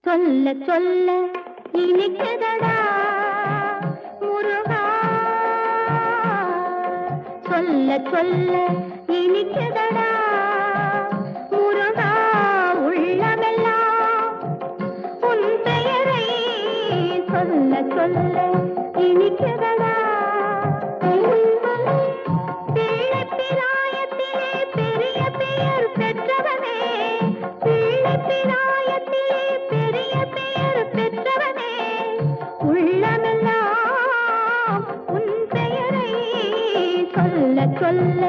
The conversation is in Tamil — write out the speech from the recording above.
சொல்ல சொல்ல இனிக்குதடா முருகா, சொல்ல சொல்ல இனிக்குதடா முருகா, உள்ளமெல்லாம் உன் பெயரை சொல்ல சொல்ல இனிக்குதடா. பிள்ளைப்பிராயத்திலே பெரிய பெயர் பெற்றவனே, பிள்ளைப்பிராயத்திலே பெரிய பெயர் பெற்றவனே, உள்ளமெல்லாம் உன் பெயரை சொல்ல சொல்ல